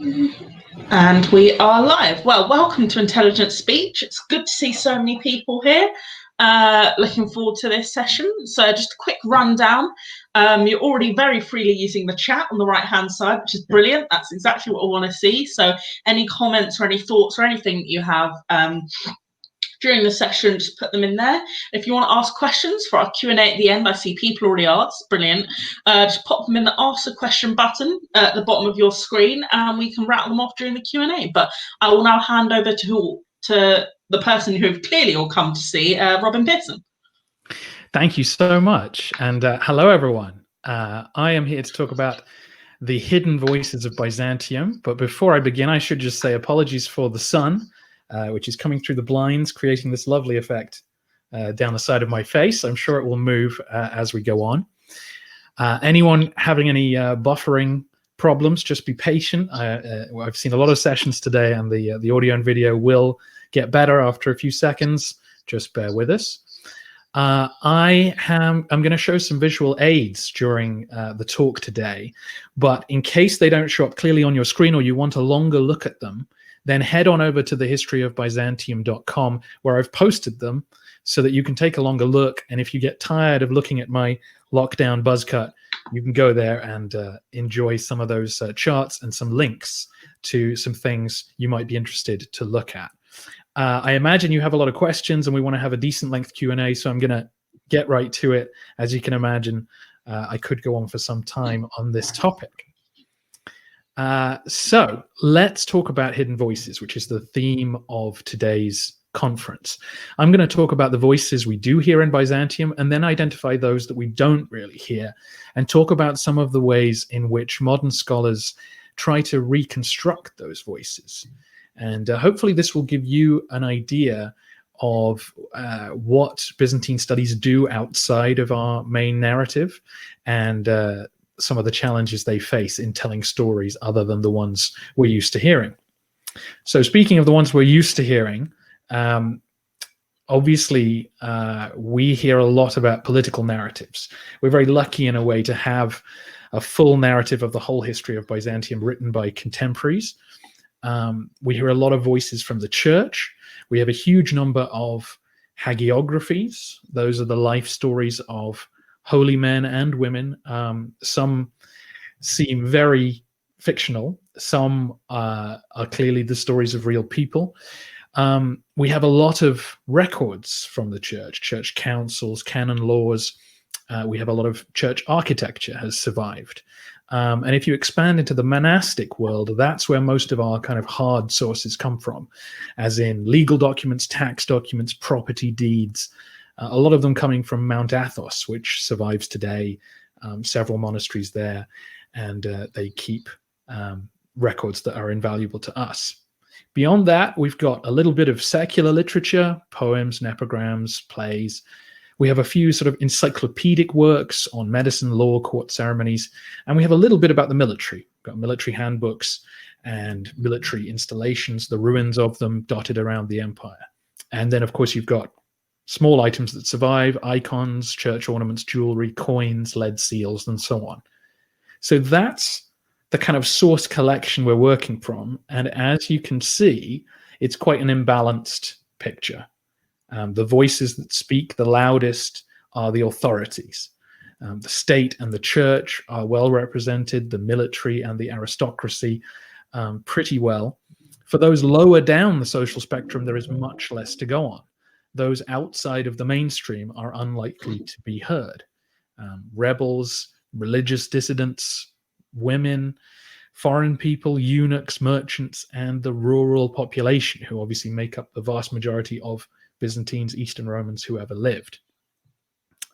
And we are live. Well, welcome to Intelligent Speech. It's good to see so many people here. Looking forward to this session. So just a quick rundown. You're already very freely using the chat on the right-hand side, which is brilliant. That's exactly what I want to see. So any comments or any thoughts or anything that you have during the session, just put them in there. If you want to ask questions for our Q&A at the end, I see people already asked, brilliant. Just pop them in the Ask a Question button at the bottom of your screen, and we can rattle them off during the Q&A. But I will now hand over to the person who have clearly all come to see, Robin Pierson. Thank you so much. And hello, everyone. I am here to talk about the hidden voices of Byzantium. But before I begin, I should just say apologies for the sun, which is coming through the blinds, creating this lovely effect down the side of my face. I'm sure it will move as we go on. Anyone having any buffering problems, just be patient. I've seen a lot of sessions today, and the audio and video will get better after a few seconds. Just bear with us. I'm going to show some visual aids during the talk today, but in case they don't show up clearly on your screen or you want a longer look at them, then head on over to thehistoryofbyzantium.com, where I've posted them so that you can take a longer look. And if you get tired of looking at my lockdown buzz cut, you can go there and enjoy some of those charts and some links to some things you might be interested to look at. I imagine you have a lot of questions and we want to have a decent length Q&A, so I'm going to get right to it. As you can imagine, I could go on for some time on this topic. So let's talk about hidden voices, which is the theme of today's conference. I'm going to talk about the voices we do hear in Byzantium, and then identify those that we don't really hear, and talk about some of the ways in which modern scholars try to reconstruct those voices. And hopefully this will give you an idea of what Byzantine studies do outside of our main narrative, and some of the challenges they face in telling stories other than the ones we're used to hearing. So speaking of the ones we're used to hearing, obviously we hear a lot about political narratives. We're very lucky in a way to have a full narrative of the whole history of Byzantium written by contemporaries. We hear a lot of voices from the church. We have a huge number of hagiographies. Those are the life stories of holy men and women. Some seem very fictional. Some are clearly the stories of real people. We have a lot of records from the church councils, canon laws. We have a lot of church architecture has survived. And if you expand into the monastic world, that's where most of our kind of hard sources come from, as in legal documents, tax documents, property deeds, a lot of them coming from Mount Athos, which survives today, several monasteries there, and they keep records that are invaluable to us. Beyond that, we've got a little bit of secular literature, poems, epigrams, plays. We have a few sort of encyclopedic works on medicine, law, court ceremonies, and we have a little bit about the military. We've got military handbooks and military installations, the ruins of them dotted around the empire. And then, of course, you've got small items that survive, icons, church ornaments, jewelry, coins, lead seals, and so on. So that's the kind of source collection we're working from. And as you can see, it's quite an imbalanced picture. The voices that speak the loudest are the authorities. The state and the church are well represented, the military and the aristocracy pretty well. For those lower down the social spectrum, there is much less to go on. Those outside of the mainstream are unlikely to be heard. Rebels, religious dissidents, women, foreign people, eunuchs, merchants, and the rural population, who obviously make up the vast majority of Byzantines, Eastern Romans who ever lived.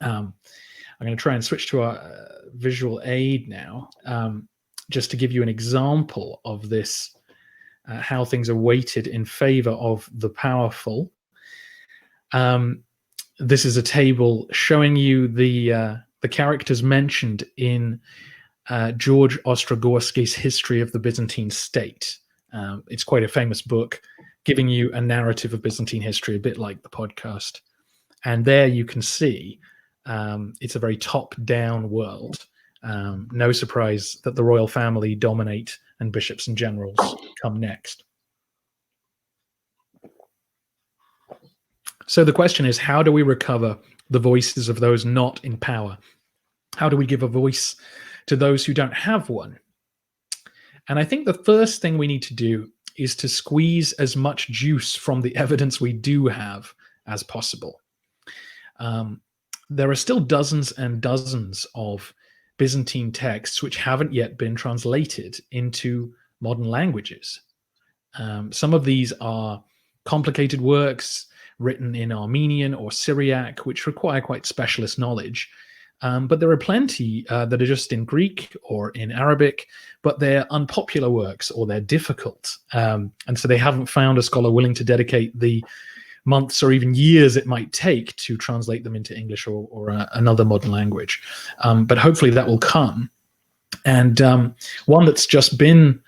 I'm going to try and switch to our visual aid now, just to give you an example of this, how things are weighted in favor of the powerful. This is a table showing you the characters mentioned in George Ostrogorsky's History of the Byzantine State. It's quite a famous book, giving you a narrative of Byzantine history, a bit like the podcast. And there you can see it's a very top-down world. No surprise that the royal family dominate and bishops and generals come next. So the question is, how do we recover the voices of those not in power? How do we give a voice to those who don't have one? And I think the first thing we need to do is to squeeze as much juice from the evidence we do have as possible. There are still dozens and dozens of Byzantine texts which haven't yet been translated into modern languages. Some of these are complicated works written in Armenian or Syriac, which require quite specialist knowledge. But there are plenty that are just in Greek or in Arabic, but they're unpopular works or they're difficult. And so they haven't found a scholar willing to dedicate the months or even years it might take to translate them into English or another modern language. But hopefully that will come. And one that's just been,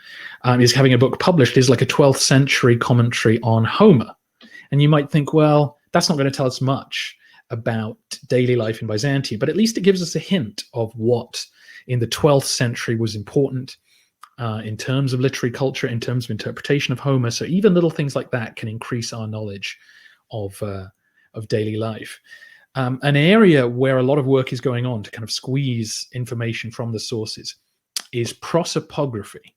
is having a book published, is like a 12th century commentary on Homer. And you might think, well, that's not going to tell us much about daily life in Byzantium, but at least it gives us a hint of what in the 12th century was important in terms of literary culture, in terms of interpretation of Homer. So even little things like that can increase our knowledge of daily life. An area where a lot of work is going on to kind of squeeze information from the sources is prosopography.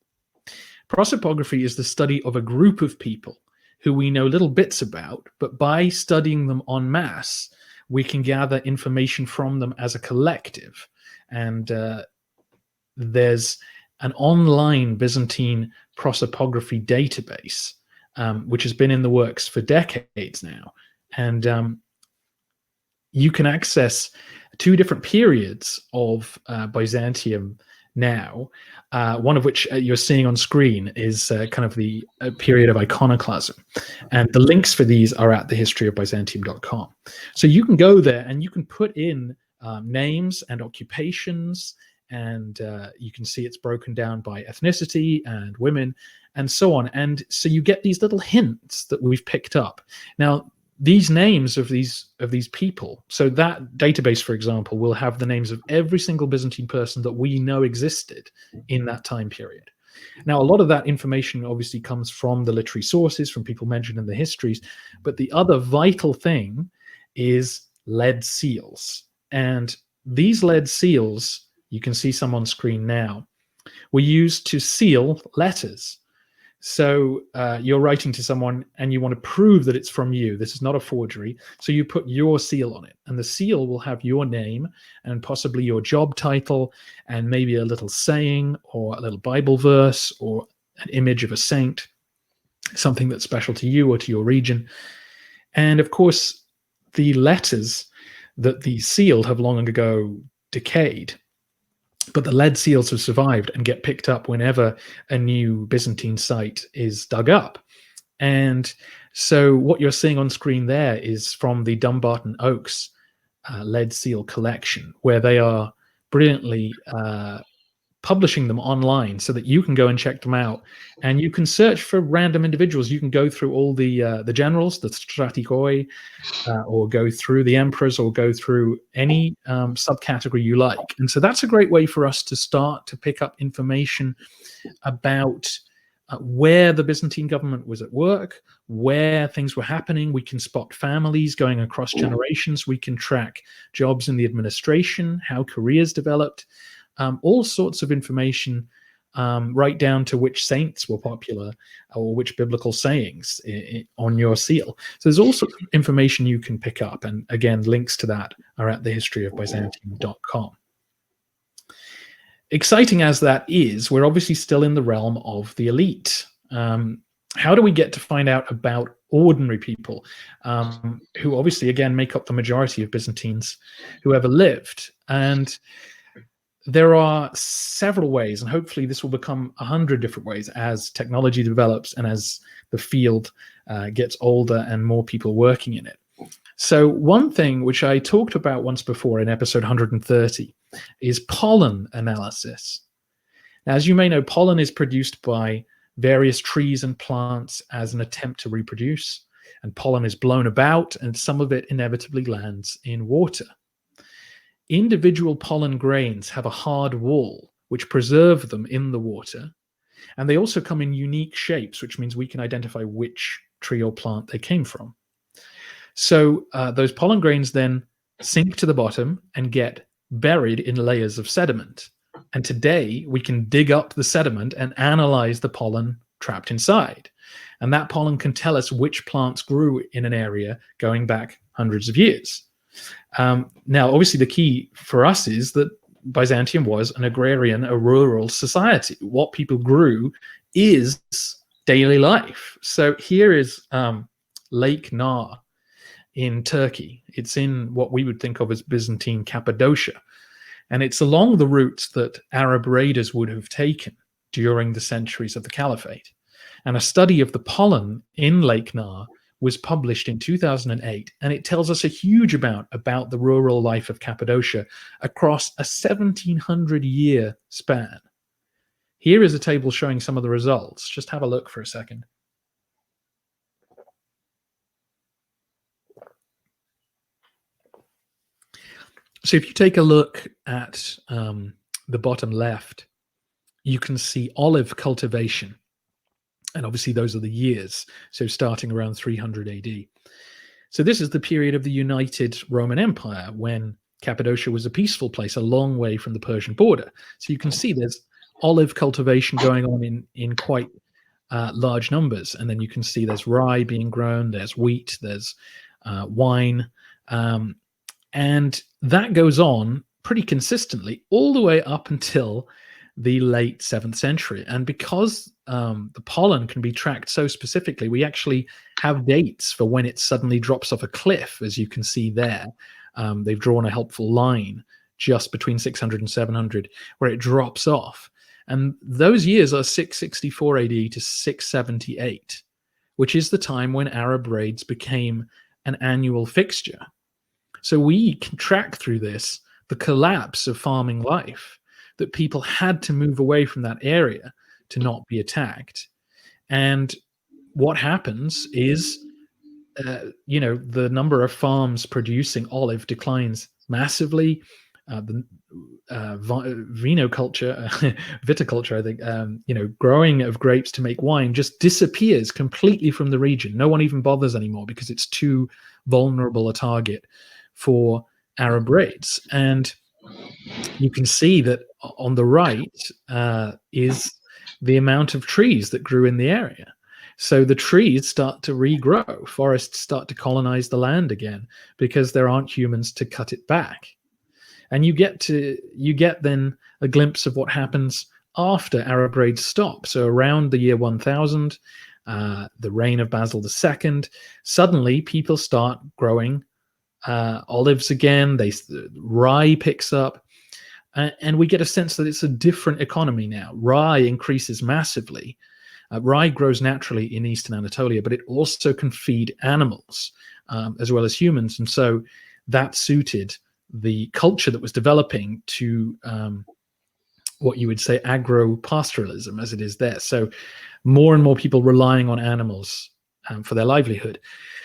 Prosopography is the study of a group of people who we know little bits about, but by studying them en masse, we can gather information from them as a collective. And there's an online Byzantine prosopography database, which has been in the works for decades now. And you can access two different periods of Byzantium now, one of which you're seeing on screen is kind of the period of iconoclasm. And the links for these are at thehistoryofbyzantium.com. So you can go there and you can put in names and occupations, and you can see it's broken down by ethnicity and women and so on. And so you get these little hints that we've picked up. Now, these names of these people, so that database, for example, will have the names of every single Byzantine person that we know existed in that time period. Now, a lot of that information obviously comes from the literary sources, from people mentioned in the histories, but the other vital thing is lead seals. And these lead seals, you can see some on screen now, were used to seal letters. So you're writing to someone and you want to prove that it's from you. This is not a forgery. So you put your seal on it, and the seal will have your name and possibly your job title and maybe a little saying or a little Bible verse or an image of a saint, something that's special to you or to your region. And of course, the letters that the sealed have long ago decayed, but the lead seals have survived and get picked up whenever a new Byzantine site is dug up. And so what you're seeing on screen there is from the Dumbarton Oaks lead seal collection, where they are brilliantly publishing them online so that you can go and check them out. And you can search for random individuals. You can go through all the generals, the strategoi, or go through the emperors, or go through any subcategory you like. And so that's a great way for us to start to pick up information about where the Byzantine government was at work, where things were happening. We can spot families going across generations. We can track jobs in the administration, how careers developed, all sorts of information, right down to which saints were popular or which biblical sayings on your seal. So there's all sorts of information you can pick up. And again, links to that are at thehistoryofbyzantium.com. Exciting as that is, we're obviously still in the realm of the elite. How do we get to find out about ordinary people who obviously, again, make up the majority of Byzantines who ever lived? And there are several ways, and hopefully this will become 100 different ways as technology develops and as the field gets older and more people working in it. So one thing which I talked about once before in episode 130 is pollen analysis. Now, as you may know, pollen is produced by various trees and plants as an attempt to reproduce, and pollen is blown about, and some of it inevitably lands in water. individual pollen grains have a hard wall which preserve them in the water. And they also come in unique shapes, which means we can identify which tree or plant they came from. So those pollen grains then sink to the bottom and get buried in layers of sediment. And today we can dig up the sediment and analyze the pollen trapped inside. And that pollen can tell us which plants grew in an area going back hundreds of years. Now, obviously, the key for us is that Byzantium was an agrarian, a rural society. What people grew is daily life. So here is Lake Nar in Turkey. It's in what we would think of as Byzantine Cappadocia. And it's along the routes that Arab raiders would have taken during the centuries of the Caliphate. And a study of the pollen in Lake Nar was published in 2008, and it tells us a huge amount about the rural life of Cappadocia across a 1700-year span. Here is a table showing some of the results. Just have a look for a second. So if you take a look at the bottom left, you can see olive cultivation. And obviously those are the years, so starting around 300 AD. So this is the period of the United Roman Empire, when Cappadocia was a peaceful place a long way from the Persian border. So you can see there's olive cultivation going on in quite large numbers. And then you can see there's rye being grown, there's wheat, there's wine. And that goes on pretty consistently all the way up until the late 7th century. And because the pollen can be tracked so specifically, we actually have dates for when it suddenly drops off a cliff, as you can see there. They've drawn a helpful line just between 600 and 700 where it drops off. And those years are 664 AD to 678, which is the time when Arab raids became an annual fixture. So we can track through this the collapse of farming life, that people had to move away from that area to not be attacked. And what happens is, the number of farms producing olive declines massively. The viticulture, I think, growing of grapes to make wine just disappears completely from the region. No one even bothers anymore because it's too vulnerable a target for Arab raids. And you can see that on the right is the amount of trees that grew in the area. So the trees start to regrow. Forests start to colonize the land again because there aren't humans to cut it back. And you get then a glimpse of what happens after Arab raids stop. So around the year 1000, the reign of Basil II, suddenly people start growing olives again. Rye picks up. And we get a sense that it's a different economy now. Rye increases massively. Rye grows naturally in eastern Anatolia, but it also can feed animals as well as humans. And so that suited the culture that was developing to what you would say agro-pastoralism as it is there. So more and more people relying on animals for their livelihood.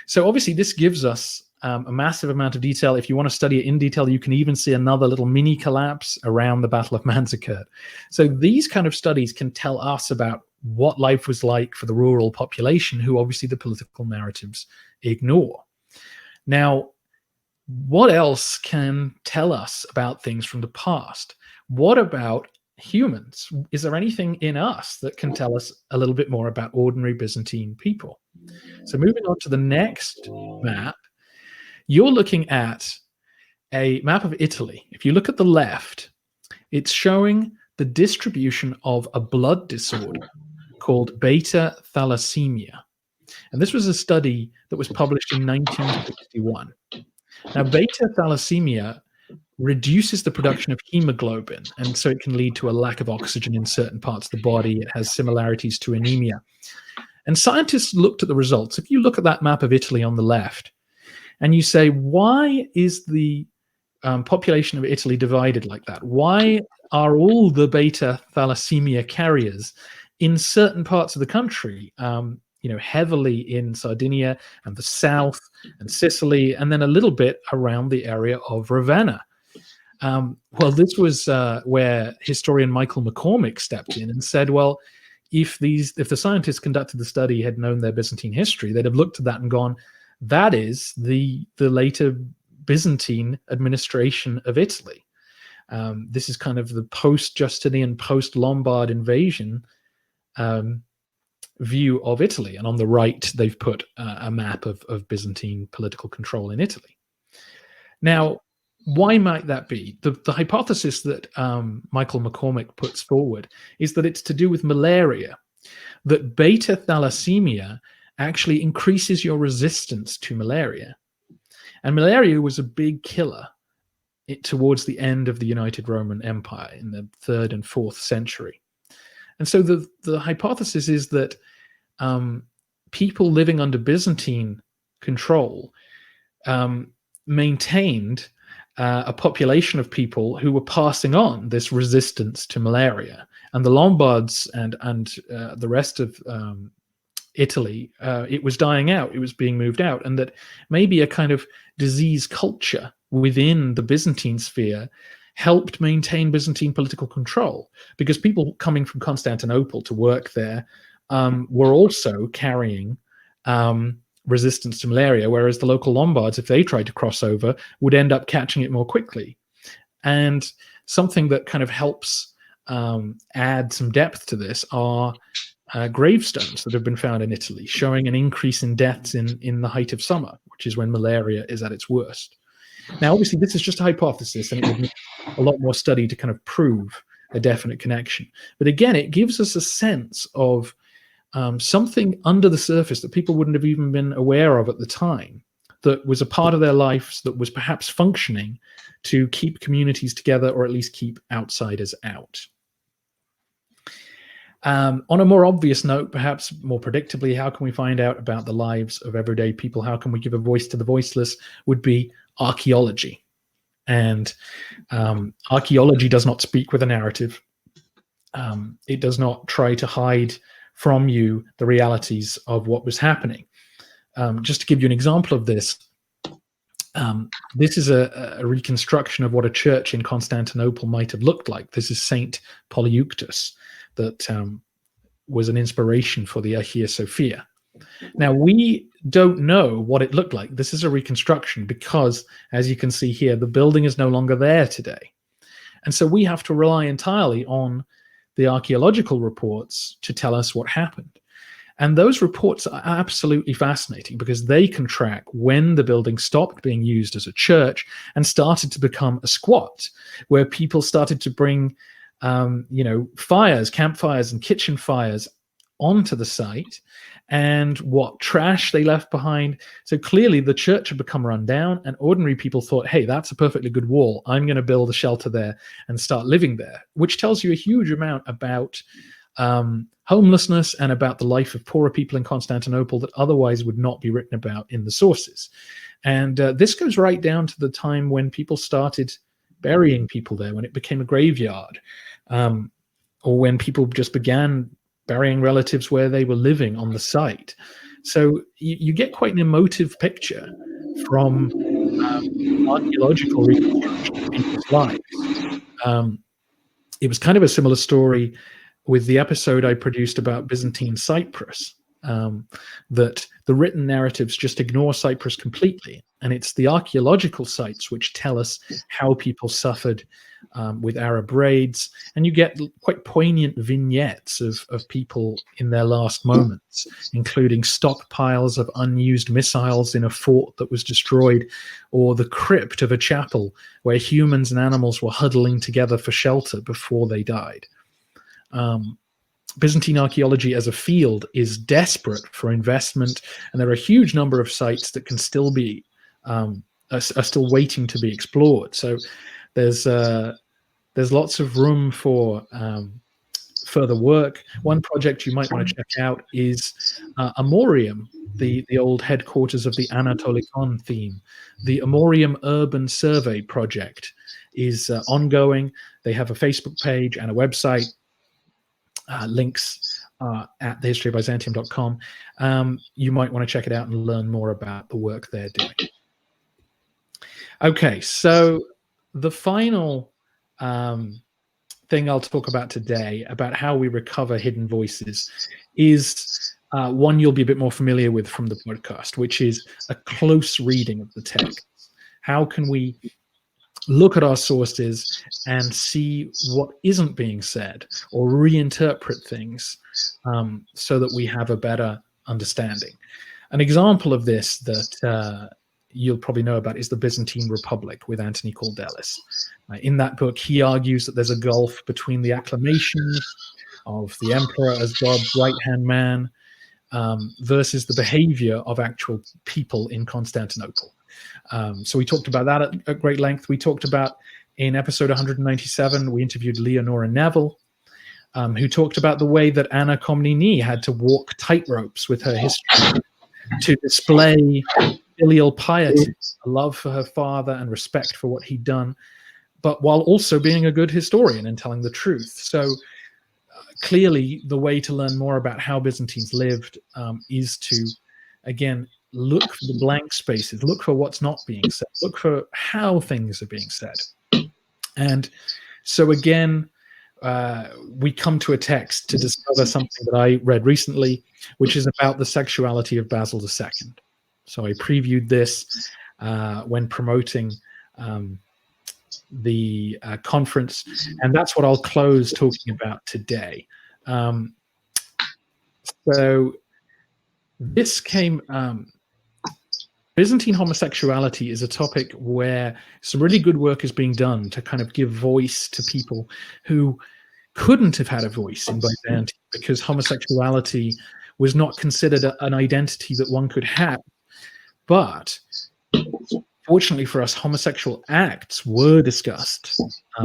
So obviously this gives us a massive amount of detail. If you want to study it in detail, you can even see another little mini collapse around the Battle of Manzikert. So these kind of studies can tell us about what life was like for the rural population, who obviously the political narratives ignore. Now, what else can tell us about things from the past? What about humans? Is there anything in us that can tell us a little bit more about ordinary Byzantine people? So moving on to the next map, you're looking at a map of Italy. If you look at the left, it's showing the distribution of a blood disorder called beta thalassemia. And this was a study that was published in 1961. Now, beta thalassemia reduces the production of hemoglobin, and so it can lead to a lack of oxygen in certain parts of the body. It has similarities to anemia. And scientists looked at the results. If you look at that map of Italy on the left, and you say, why is the population of Italy divided like that? Why are all the beta thalassemia carriers in certain parts of the country, heavily in Sardinia and the south and Sicily, and then a little bit around the area of Ravenna? Well, this was where historian Michael McCormick stepped in and said, well, if the scientists conducted the study had known their Byzantine history, they'd have looked at that and gone, that is the later Byzantine administration of Italy. This is kind of the post-Justinian, post-Lombard invasion view of Italy. And on the right, they've put a map of Byzantine political control in Italy. Now, why might that be? The hypothesis that Michael McCormick puts forward is that it's to do with malaria, that beta thalassemia actually increases your resistance to malaria. And malaria was a big killer towards the end of the United Roman Empire in the 3rd and 4th century. And so the hypothesis is that people living under Byzantine control maintained a population of people who were passing on this resistance to malaria. And the Lombards and the rest of Italy, it was dying out, it was being moved out, and that maybe a kind of disease culture within the Byzantine sphere helped maintain Byzantine political control, because people coming from Constantinople to work there were also carrying resistance to malaria, whereas the local Lombards, if they tried to cross over, would end up catching it more quickly. And something that kind of helps add some depth to this are gravestones that have been found in Italy, showing an increase in deaths in the height of summer, which is when malaria is at its worst. Now, obviously, this is just a hypothesis, and it would need a lot more study to kind of prove a definite connection. But again, it gives us a sense of something under the surface that people wouldn't have even been aware of at the time, that was a part of their lives, that was perhaps functioning to keep communities together, or at least keep outsiders out. On a more obvious note, perhaps more predictably, how can we find out about the lives of everyday people? How can we give a voice to the voiceless? Would be archaeology. And archaeology does not speak with a narrative. It does not try to hide from you the realities of what was happening. Just to give you an example of this, this is a reconstruction of what a church in Constantinople might have looked like. This is Saint Polyeuctus, that was an inspiration for the Hagia Sophia. Now, we don't know what it looked like. This is a reconstruction because, as you can see here, the building is no longer there today. And so we have to rely entirely on the archaeological reports to tell us what happened. And those reports are absolutely fascinating because they can track when the building stopped being used as a church and started to become a squat, where people started to bring fires, campfires and kitchen fires onto the site, and what trash they left behind. So clearly the church had become run down, and ordinary people thought, hey, that's a perfectly good wall. I'm going to build a shelter there and start living there, which tells you a huge amount about homelessness and about the life of poorer people in Constantinople that otherwise would not be written about in the sources. And this goes right down to the time when people started burying people there, when it became a graveyard, or when people just began burying relatives where they were living on the site. So you get quite an emotive picture from archaeological reconstruction of people's lives. It was kind of a similar story with the episode I produced about Byzantine Cyprus, that the written narratives just ignore Cyprus completely. And it's the archaeological sites which tell us how people suffered with Arab raids. And you get quite poignant vignettes of people in their last moments, including stockpiles of unused missiles in a fort that was destroyed, or the crypt of a chapel where humans and animals were huddling together for shelter before they died. Byzantine archaeology as a field is desperate for investment, and there are a huge number of sites that can still be are still waiting to be explored. So there's lots of room for further work. One project you might want to check out is Amorium, the old headquarters of the Anatolikon theme. The Amorium Urban Survey Project is ongoing. They have a Facebook page and a website. Links at thehistoryofbyzantium.com. You might want to check it out and learn more about the work they're doing. Okay, so the final thing I'll talk about today, about how we recover hidden voices, is one you'll be a bit more familiar with from the podcast, which is a close reading of the text. How can we look at our sources and see what isn't being said, or reinterpret things so that we have a better understanding? An example of this that you'll probably know about is the Byzantine Republic with Anthony Cordelis. In that book, he argues that there's a gulf between the acclamations of the emperor as God's right-hand man versus the behavior of actual people in Constantinople. So we talked about that at great length. We talked about, in episode 197, we interviewed Leonora Neville, who talked about the way that Anna Komnene had to walk tightropes with her history to display filial piety, a love for her father and respect for what he'd done, but while also being a good historian and telling the truth. So clearly the way to learn more about how Byzantines lived is to, again, look for the blank spaces, look for what's not being said, look for how things are being said. And so again, we come to a text to discover something that I read recently, which is about the sexuality of Basil II. So I previewed this when promoting the conference, and that's what I'll close talking about today. So this came... Byzantine homosexuality is a topic where some really good work is being done to kind of give voice to people who couldn't have had a voice in Byzantium because homosexuality was not considered an identity that one could have. But fortunately for us, homosexual acts were discussed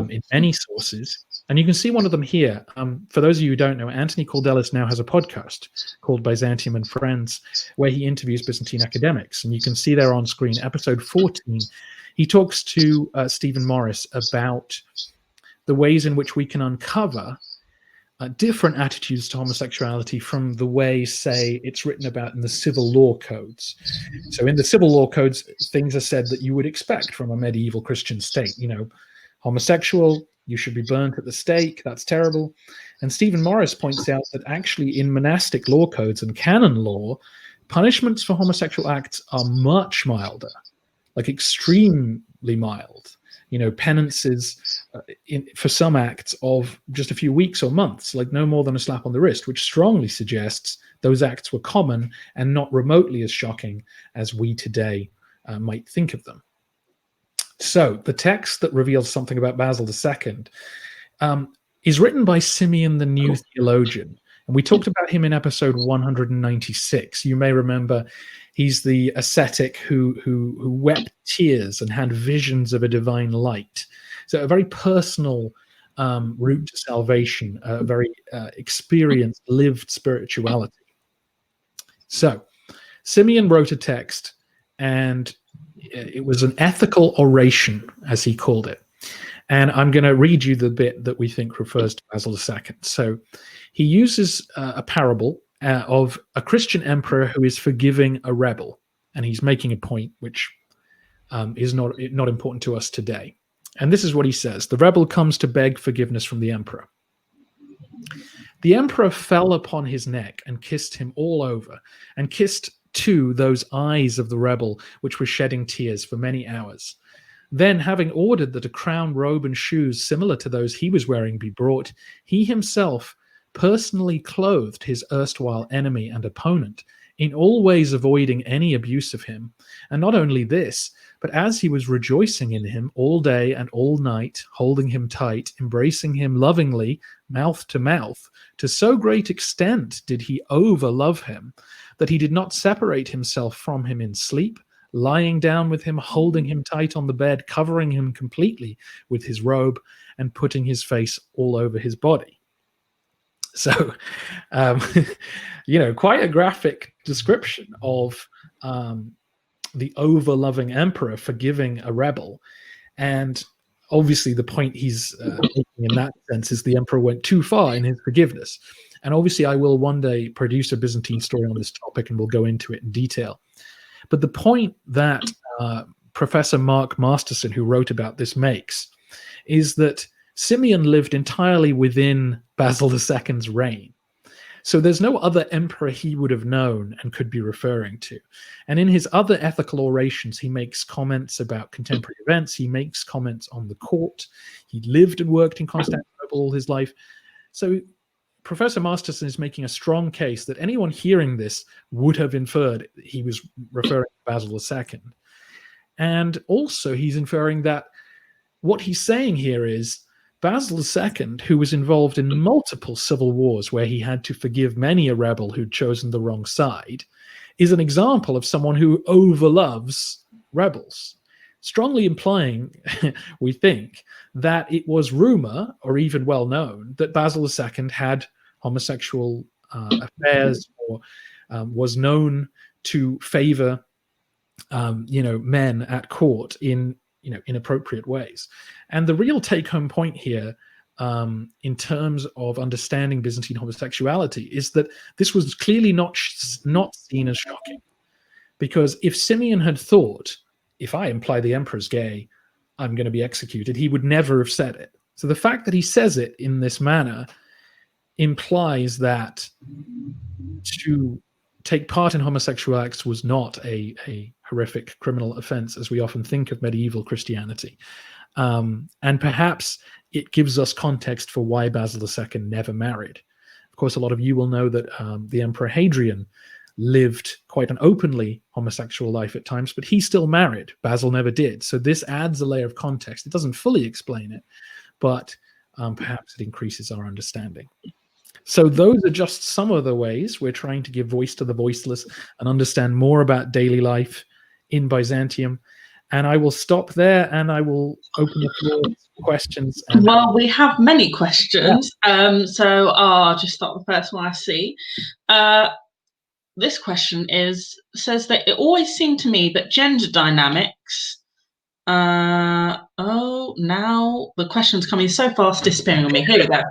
in many sources. And you can see one of them here. For those of you who don't know, Anthony Cordelis now has a podcast called Byzantium and Friends, where he interviews Byzantine academics. And you can see there on screen, episode 14, he talks to Stephen Morris about the ways in which we can uncover different attitudes to homosexuality from the way, say, it's written about in the civil law codes. So in the civil law codes, things are said that you would expect from a medieval Christian state. You know, homosexual, you should be burnt at the stake. That's terrible. And Stephen Morris points out that actually in monastic law codes and canon law, punishments for homosexual acts are much milder, like extremely mild. You know, penances for some acts of just a few weeks or months, like no more than a slap on the wrist, which strongly suggests those acts were common and not remotely as shocking as we today might think of them. So the text that reveals something about Basil II is written by Simeon the New Theologian. And we talked about him in episode 196. You may remember he's the ascetic who wept tears and had visions of a divine light. So a very personal route to salvation, a very experienced, lived spirituality. So Simeon wrote a text, and it was an ethical oration, as he called it. And I'm going to read you the bit that we think refers to Basil II. So he uses a parable of a Christian emperor who is forgiving a rebel. And he's making a point which is not important to us today. And this is what he says. The rebel comes to beg forgiveness from the emperor. The emperor fell upon his neck and kissed him all over, and kissed too those eyes of the rebel which were shedding tears for many hours. Then, having ordered that a crown, robe, and shoes similar to those he was wearing be brought, he himself personally clothed his erstwhile enemy and opponent, in all ways avoiding any abuse of him. And not only this, but as he was rejoicing in him all day and all night, holding him tight, embracing him lovingly, mouth to mouth, to so great extent did he over-love him, that he did not separate himself from him in sleep, lying down with him, holding him tight on the bed, covering him completely with his robe, and putting his face all over his body. So, quite a graphic description of the over-loving emperor forgiving a rebel. And obviously the point he's making in that sense is the emperor went too far in his forgiveness. And obviously I will one day produce a Byzantine story on this topic, and we'll go into it in detail. But the point that Professor Mark Masterson, who wrote about this, makes is that Simeon lived entirely within Basil II's reign. So there's no other emperor he would have known and could be referring to. And in his other ethical orations, he makes comments about contemporary events. He makes comments on the court. He lived and worked in Constantinople all his life. So Professor Masterson is making a strong case that anyone hearing this would have inferred he was referring to Basil II. And also he's inferring that what he's saying here is Basil II, who was involved in multiple civil wars where he had to forgive many a rebel who'd chosen the wrong side, is an example of someone who overloves rebels, strongly implying, we think, that it was rumor, or even well known, that Basil II had homosexual affairs, or was known to favor, men at court in inappropriate ways. And the real take-home point here, in terms of understanding Byzantine homosexuality, is that this was clearly not seen as shocking. Because if Simeon had thought, if I imply the emperor's gay, I'm going to be executed, he would never have said it. So the fact that he says it in this manner implies that to take part in homosexual acts was not a horrific criminal offense, as we often think of medieval Christianity. And perhaps it gives us context for why Basil II never married. Of course, a lot of you will know that the Emperor Hadrian lived quite an openly homosexual life at times, but he still married. Basil never did. So this adds a layer of context. It doesn't fully explain it, but perhaps it increases our understanding. So those are just some of the ways we're trying to give voice to the voiceless and understand more about daily life in Byzantium. And I will stop there and I will open the floor to questions. Well, we have many questions. Yeah. So I'll just start with the first one I see. This question says that it always seemed to me that gender dynamics. Now the question's coming so fast, disappearing on me. Here we go.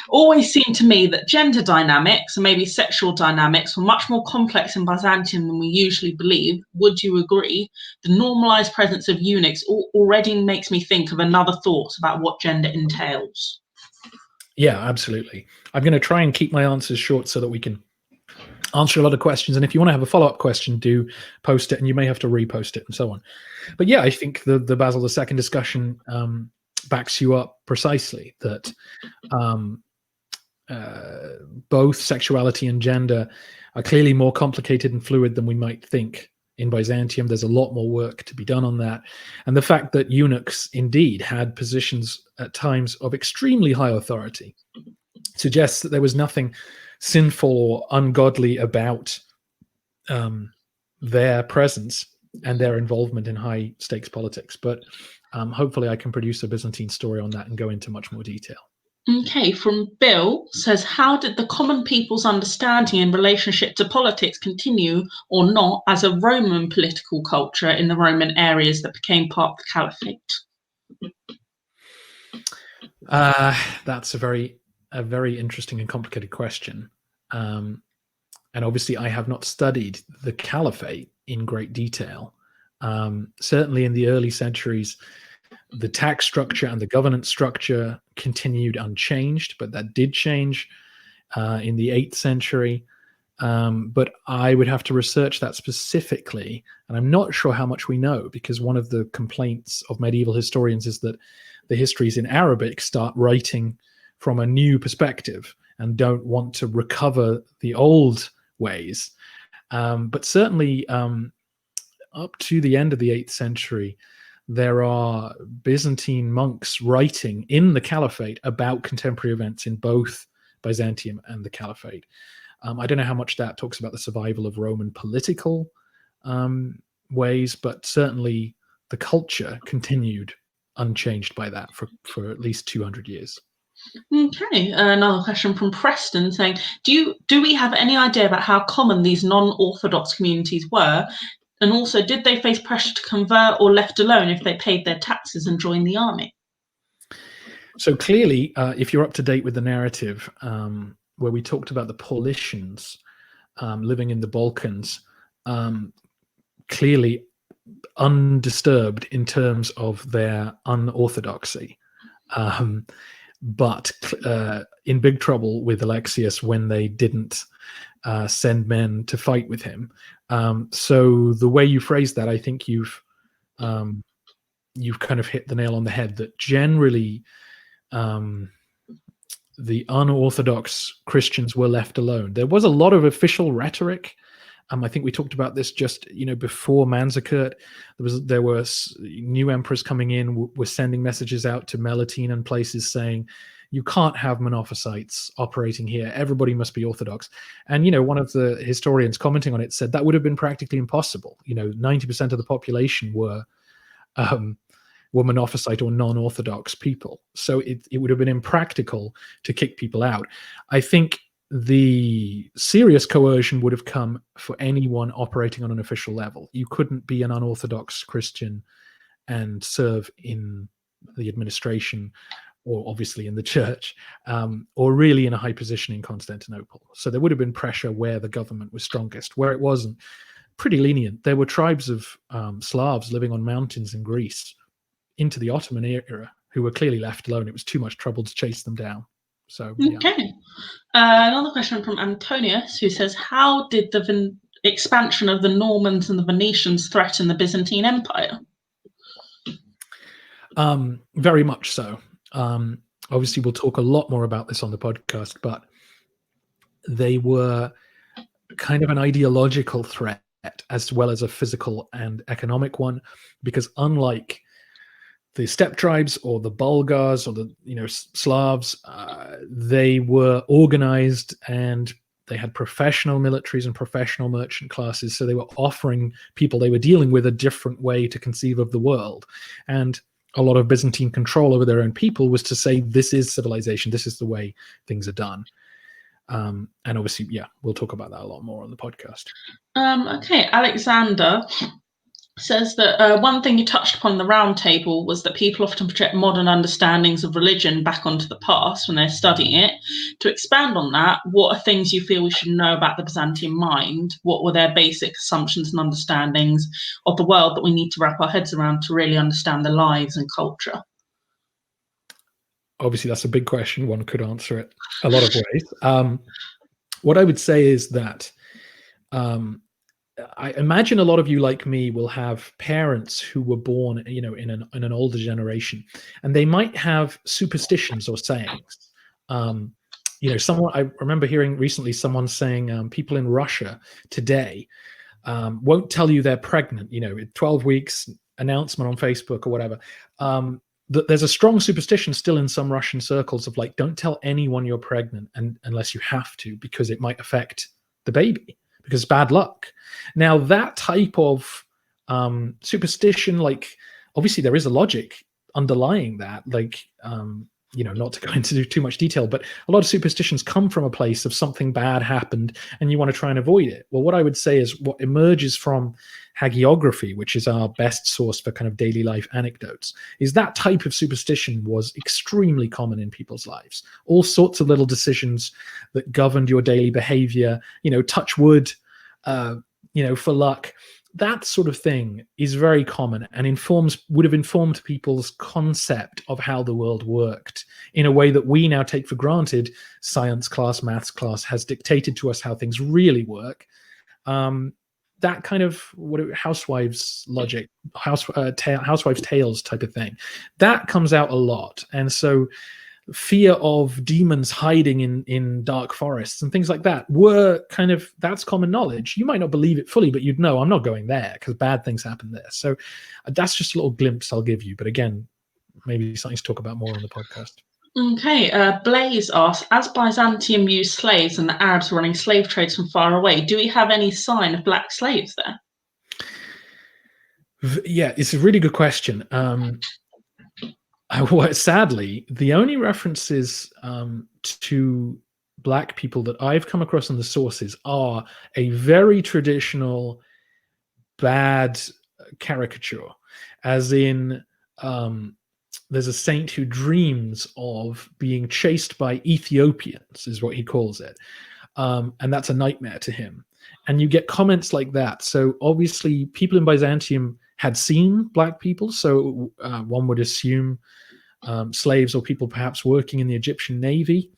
Always seemed to me that gender dynamics and maybe sexual dynamics were much more complex in Byzantium than we usually believe. Would you agree? The normalized presence of eunuchs already makes me think of another thought about what gender entails. Yeah, absolutely. I'm going to try and keep my answers short so that we can answer a lot of questions. And if you want to have a follow-up question, do post it, and you may have to repost it and so on. But yeah, I think the Basil II discussion backs you up precisely, that both sexuality and gender are clearly more complicated and fluid than we might think in Byzantium. There's a lot more work to be done on that. And the fact that eunuchs indeed had positions at times of extremely high authority suggests that there was nothing sinful or ungodly about their presence and their involvement in high stakes politics. But hopefully I can produce a Byzantine story on that and go into much more detail. Okay, from Bill says, how did the common people's understanding in relationship to politics continue or not as a Roman political culture in the Roman areas that became part of the Caliphate? That's a very interesting and complicated question. And obviously I have not studied the Caliphate in great detail. Certainly in the early centuries, the tax structure and the governance structure continued unchanged, but that did change in the 8th century. But I would have to research that specifically, and I'm not sure how much we know, because one of the complaints of medieval historians is that the histories in Arabic start writing from a new perspective and don't want to recover the old ways. But certainly up to the end of the 8th century, there are Byzantine monks writing in the Caliphate about contemporary events in both Byzantium and the Caliphate. I don't know how much that talks about the survival of Roman political ways, but certainly the culture continued unchanged by that for at least 200 years. Okay, another question from Preston saying, do we have any idea about how common these non-Orthodox communities were? And also, did they face pressure to convert or left alone if they paid their taxes and joined the army? So clearly, if you're up to date with the narrative, where we talked about the Paulicians living in the Balkans, clearly undisturbed in terms of their unorthodoxy, but in big trouble with Alexius when they didn't send men to fight with him. So the way you phrase that, I think you've kind of hit the nail on the head, that generally the unorthodox Christians were left alone. There was a lot of official rhetoric. I think we talked about this just before Manzikert. There were new emperors coming in, were sending messages out to Melitene and places saying, you can't have Monophysites operating here. Everybody must be Orthodox. And one of the historians commenting on it said that would have been practically impossible. 90% of the population were Monophysite or non-Orthodox people. So it would have been impractical to kick people out. I think the serious coercion would have come for anyone operating on an official level. You couldn't be an unorthodox Christian and serve in the administration, or obviously in the church, or really in a high position in Constantinople. So there would have been pressure where the government was strongest. Where it wasn't, pretty lenient. There were tribes of Slavs living on mountains in Greece into the Ottoman era who were clearly left alone. It was too much trouble to chase them down. So, okay. Another question from Antonius, who says, how did the expansion of the Normans and the Venetians threaten the Byzantine Empire? Very much so. Obviously, we'll talk a lot more about this on the podcast, but they were kind of an ideological threat as well as a physical and economic one, because unlike the steppe tribes or the Bulgars or the Slavs, they were organized and they had professional militaries and professional merchant classes. So they were offering people they were dealing with a different way to conceive of the world. And a lot of Byzantine control over their own people was to say, this is civilization, this is the way things are done. And obviously, we'll talk about that a lot more on the podcast. Okay, Alexander says that one thing you touched upon in the round table was that people often project modern understandings of religion back onto the past when they're studying it. To expand on that, what are things you feel we should know about the Byzantine mind? What were their basic assumptions and understandings of the world that we need to wrap our heads around to really understand their lives and culture? Obviously, that's a big question. One could answer it a lot of ways. What I would say is that I imagine a lot of you, like me, will have parents who were born, in an older generation, and they might have superstitions or sayings. Someone, I remember hearing recently someone saying people in Russia today won't tell you they're pregnant. 12 weeks announcement on Facebook or whatever. There's a strong superstition still in some Russian circles of don't tell anyone you're pregnant unless you have to, because it might affect the baby, because bad luck. Now, that type of superstition, obviously there is a logic underlying that, not to go into too much detail, but a lot of superstitions come from a place of something bad happened and you want to try and avoid it. Well, what I would say is what emerges from hagiography, which is our best source for kind of daily life anecdotes, is that type of superstition was extremely common in people's lives. All sorts of little decisions that governed your daily behavior, touch wood, for luck. That sort of thing is very common and would have informed people's concept of how the world worked in a way that we now take for granted. Science class, maths class has dictated to us how things really work. That kind of housewives logic, housewives tales type of thing, that comes out a lot. And so fear of demons hiding in dark forests and things like that were that's common knowledge. You might not believe it fully, but you'd know, I'm not going there because bad things happen there. So that's just a little glimpse I'll give you. But again, maybe something to talk about more on the podcast. Okay, Blaze asks, as Byzantium used slaves and the Arabs were running slave trades from far away, do we have any sign of black slaves there? Yeah, it's a really good question. Sadly, the only references to black people that I've come across in the sources are a very traditional bad caricature, as in there's a saint who dreams of being chased by Ethiopians, is what he calls it. And that's a nightmare to him. And you get comments like that. So obviously people in Byzantium had seen black people. So one would assume slaves or people perhaps working in the Egyptian navy.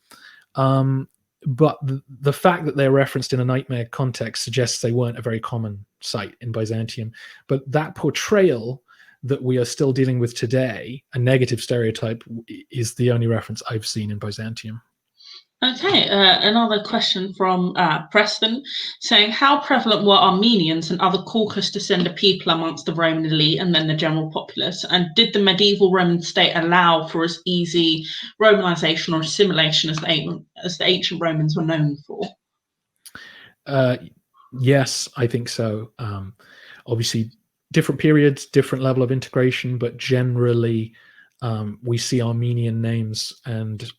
But the fact that they're referenced in a nightmare context suggests they weren't a very common sight in Byzantium. But that portrayal that we are still dealing with today, a negative stereotype, is the only reference I've seen in Byzantium. Okay, another question from Preston, saying, how prevalent were Armenians and other Caucasus descended people amongst the Roman elite and then the general populace? And did the medieval Roman state allow for as easy Romanization or assimilation as the ancient Romans were known for? Yes, I think so. Obviously, different periods, different level of integration, but generally we see Armenian names and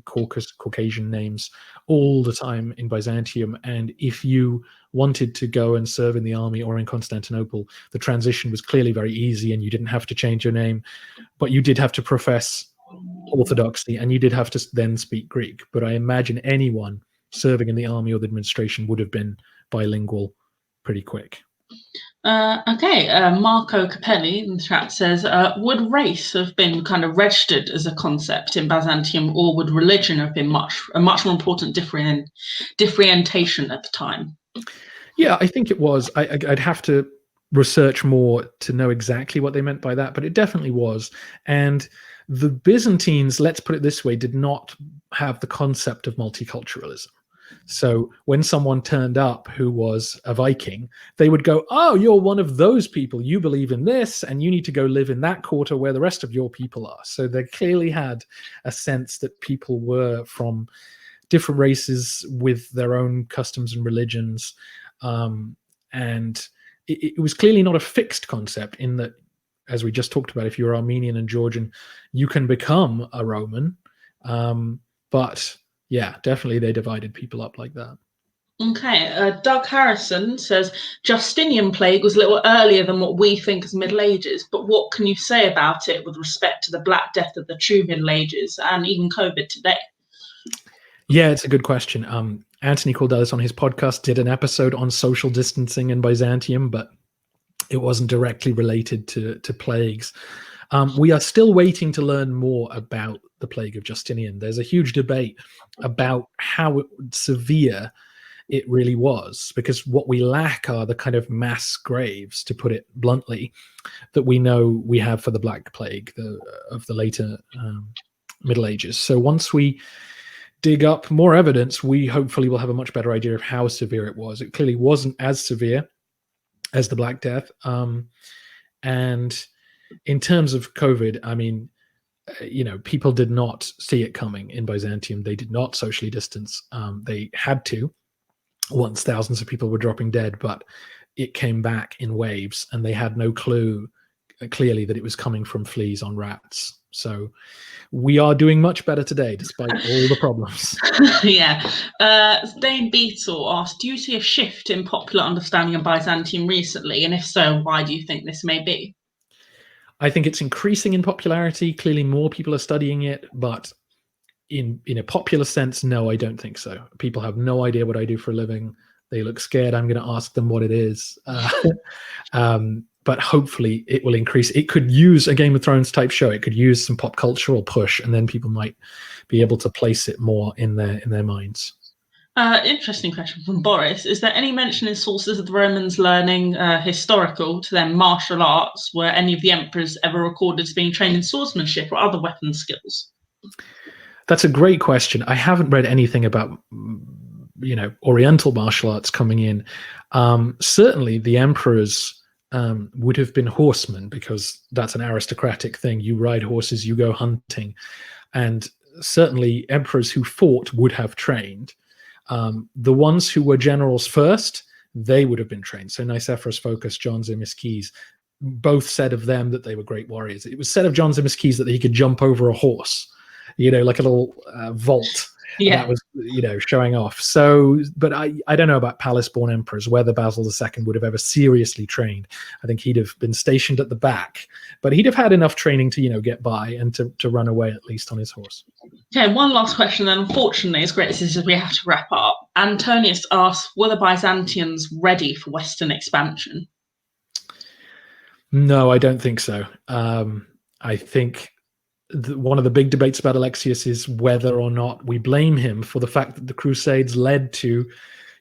Caucasian names all the time in Byzantium. And if you wanted to go and serve in the army or in Constantinople, the transition was clearly very easy and you didn't have to change your name, but you did have to profess orthodoxy and you did have to then speak Greek. But I imagine anyone serving in the army or the administration would have been bilingual pretty quick. Marco Capelli in the chat says, would race have been kind of registered as a concept in Byzantium, or would religion have been a much more important differentiation at the time? Yeah, I think it was. I'd have to research more to know exactly what they meant by that, but it definitely was. And the Byzantines, let's put it this way, did not have the concept of multiculturalism. So when someone turned up who was a Viking, they would go, oh, you're one of those people. You believe in this, and you need to go live in that quarter where the rest of your people are. So they clearly had a sense that people were from different races with their own customs and religions. And it was clearly not a fixed concept in that, as we just talked about, if you're Armenian and Georgian, you can become a Roman. But yeah, definitely they divided people up like that. Okay, Doug Harrison says, Justinian plague was a little earlier than what we think as Middle Ages, but what can you say about it with respect to the Black Death of the true Middle Ages and even COVID today? Yeah, it's a good question. Anthony Cordelis on his podcast did an episode on social distancing in Byzantium, but it wasn't directly related to plagues. We are still waiting to learn more about the plague of Justinian. There's a huge debate about how severe it really was, because what we lack are the kind of mass graves, to put it bluntly, that we know we have for the Black Plague of the later Middle Ages. So once we dig up more evidence, we hopefully will have a much better idea of how severe it was. It clearly wasn't as severe as the Black Death. And in terms of COVID, I mean, people did not see it coming in Byzantium. They did not socially distance. They had to once thousands of people were dropping dead, but it came back in waves and they had no clue clearly that it was coming from fleas on rats. So we are doing much better today, despite all the problems. Yeah. Dane Beetle asked, do you see a shift in popular understanding of Byzantium recently? And if so, why do you think this may be? I think it's increasing in popularity. Clearly more people are studying it, but in a popular sense, no, I don't think so. People have no idea what I do for a living. They look scared. I'm going to ask them what it is. But hopefully it will increase. It could use a Game of Thrones type show. It could use some pop cultural push, and then people might be able to place it more in their minds. Interesting question from Boris. Is there any mention in sources of the Romans learning historical to their martial arts? Were any of the emperors ever recorded as being trained in swordsmanship or other weapon skills? That's a great question. I haven't read anything about, Oriental martial arts coming in. Certainly the emperors would have been horsemen, because that's an aristocratic thing. You ride horses, you go hunting. And certainly emperors who fought would have trained. The ones who were generals first, they would have been trained. So Nicephorus Phocas, John Zimisces, both said of them that they were great warriors. It was said of John Zimisces that he could jump over a horse, like a little vault. Yeah. That was, showing off. So, but I don't know about palace-born emperors, whether Basil II would have ever seriously trained. I think he'd have been stationed at the back, but he'd have had enough training to, get by and to run away at least on his horse. Okay, one last question then. Unfortunately, as great as this is, we have to wrap up. Antonius asks, were the Byzantians ready for Western expansion? No, I don't think so. I think one of the big debates about Alexius is whether or not we blame him for the fact that the Crusades led to,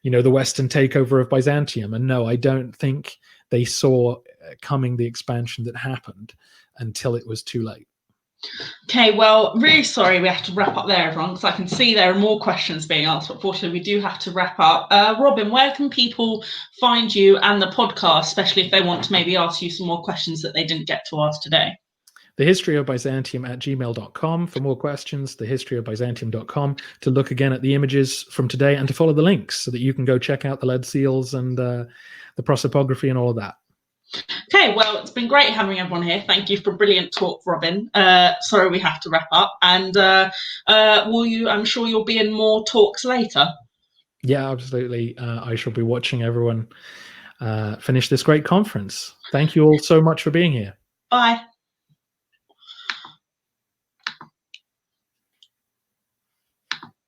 the Western takeover of Byzantium. And no, I don't think they saw coming the expansion that happened until it was too late. Okay, well, really sorry we have to wrap up there, everyone, because I can see there are more questions being asked, but fortunately we do have to wrap up. Robin, where can people find you and the podcast, especially if they want to maybe ask you some more questions that they didn't get to ask today? thehistoryofbyzantium@gmail.com for more questions, thehistoryofbyzantium.com to look again at the images from today and to follow the links so that you can go check out the lead seals and the prosopography and all of that. Okay, well, it's been great having everyone here. Thank you for a brilliant talk, Robin. Sorry we have to wrap up. And I'm sure you'll be in more talks later. Yeah, absolutely. I shall be watching everyone finish this great conference. Thank you all so much for being here. Bye.